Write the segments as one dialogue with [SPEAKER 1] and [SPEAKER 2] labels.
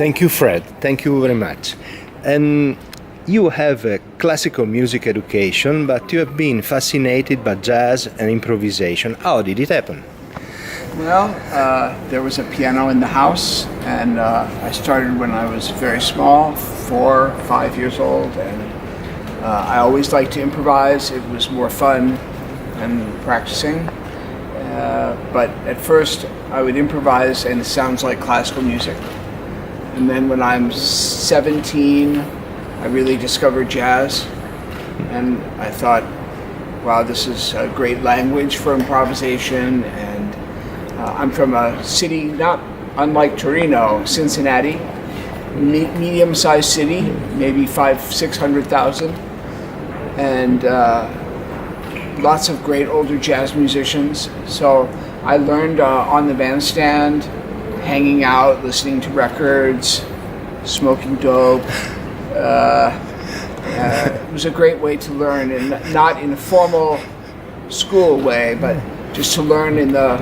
[SPEAKER 1] Thank you, Fred. Thank you very much. And you have a classical music education, but you have been fascinated by jazz and improvisation. How did it happen?
[SPEAKER 2] Well, there was a piano in the house, and I started when I was very small, 4, 5 years old, and I always liked to improvise. It was more fun than practicing. But at first, I would improvise, and it sounds like classical music. And then when I'm 17, I really discovered jazz, and I thought, wow, this is a great language for improvisation. And I'm from a city not unlike Torino, Cincinnati, medium-sized city, maybe 600,000, and lots of great older jazz musicians. So I learned on the bandstand, hanging out, listening to records, smoking dope. It was a great way to learn, and not in a formal school way, but just to learn in the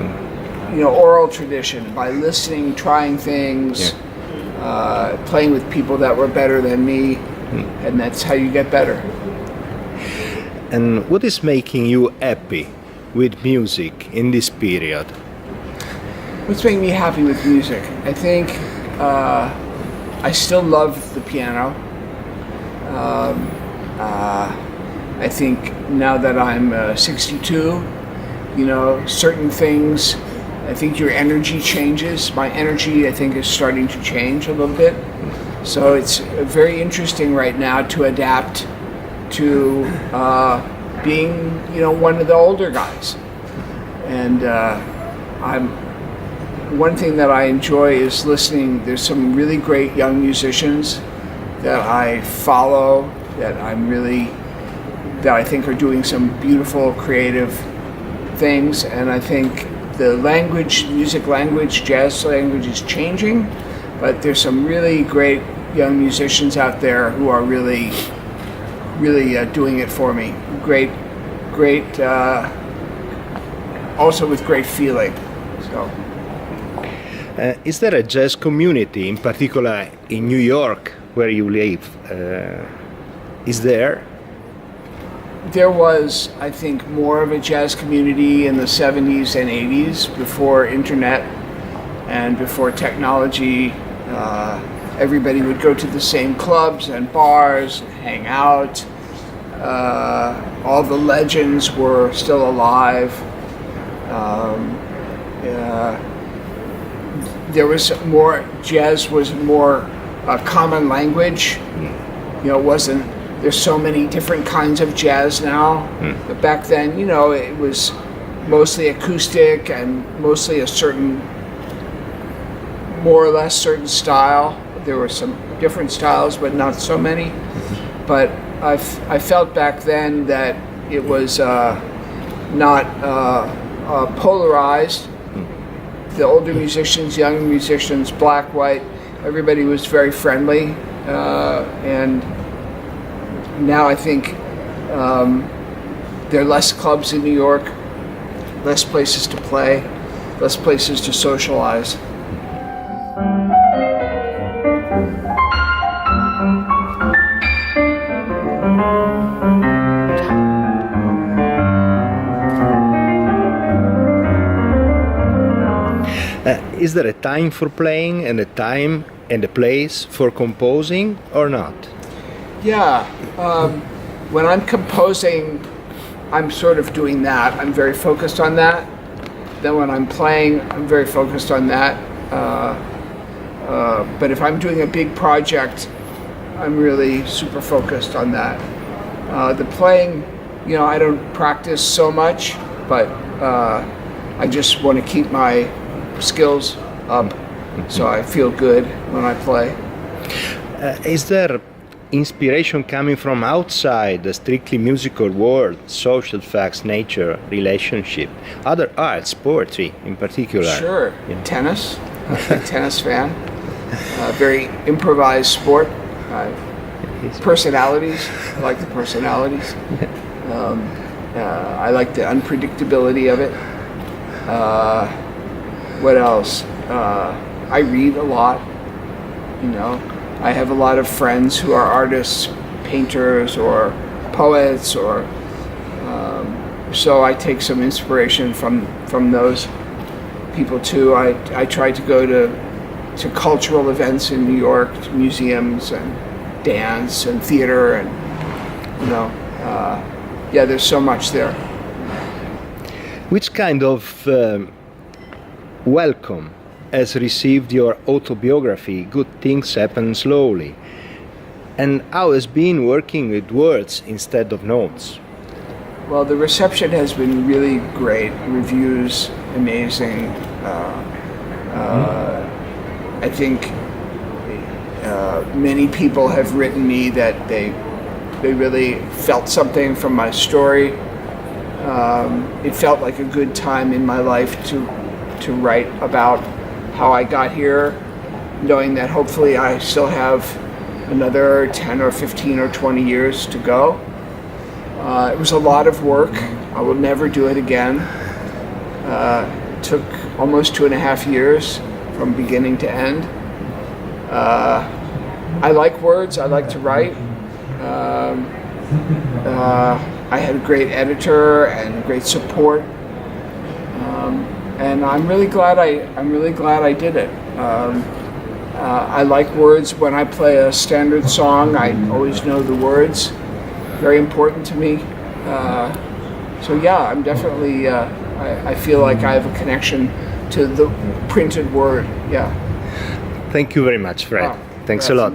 [SPEAKER 2] oral tradition by listening, trying things, playing with people that were better than me, and that's how you get better.
[SPEAKER 1] And what is making you happy with music in this period?
[SPEAKER 2] What's making me happy with music? I think I still love the piano. I think now that I'm 62, certain things, I think your energy changes. My energy, I think, is starting to change a little bit. So it's very interesting right now to adapt to being, one of the older guys. And one thing that I enjoy is listening. There's some really great young musicians that I follow, that I think are doing some beautiful, creative things. And I think the music language, jazz language is changing, but there's some really great young musicians out there who are really doing it for me. Great, also with great feeling. So.
[SPEAKER 1] Is there a jazz community, in particular in New York, where you live? Is there?
[SPEAKER 2] There was, I think, more of a jazz community in the 70s and 80s before internet and before technology. Everybody would go to the same clubs and bars, hang out. All the legends were still alive. There was more, jazz was more a common language. There's so many different kinds of jazz now. But back then, it was mostly acoustic and mostly a certain, more or less certain style. There were some different styles, but not so many. But I felt back then that it was not polarized. The older musicians, young musicians, black, white, everybody was very friendly. And now I think there are less clubs in New York, less places to play, less places to socialize.
[SPEAKER 1] Is there a time for playing and a time and a place for composing or not?
[SPEAKER 2] Yeah, when I'm composing, I'm sort of doing that. I'm very focused on that. Then when I'm playing, I'm very focused on that. But if I'm doing a big project, I'm really super focused on that. The playing, I don't practice so much, but I just want to keep my skills up, so I feel good when I play.
[SPEAKER 1] Is there inspiration coming from outside the strictly musical world, social facts, nature, relationship, other arts, poetry in particular?
[SPEAKER 2] Sure. Yeah. Tennis. I'm a big tennis fan. Very improvised sport. Personalities. I like the personalities. I like the unpredictability of it. What else? I read a lot. You know, I have a lot of friends who are artists, painters, or poets, or so I take some inspiration from those people too. I try to go to cultural events in New York, to museums and dance and theater, and yeah, there's so much there.
[SPEAKER 1] Which kind of welcome has received your autobiography, Good Things Happen Slowly? And how has been working with words instead of notes?
[SPEAKER 2] Well, the reception has been really great. Reviews, amazing. I think many people have written me that they really felt something from my story. It felt like a good time in my life to write about how I got here, knowing that hopefully I still have another 10 or 15 or 20 years to go. It was a lot of work. I will never do it again. It took almost 2.5 years from beginning to end. I like words. I like to write. I had a great editor and great support, and I'm really glad I did it. I like words. When I play a standard song, I always know the words. Very important to me. So yeah, I'm definitely. I feel like I have a connection to the printed word. Yeah.
[SPEAKER 1] Thank you very much, Fred.
[SPEAKER 2] Wow.
[SPEAKER 1] Thanks a lot.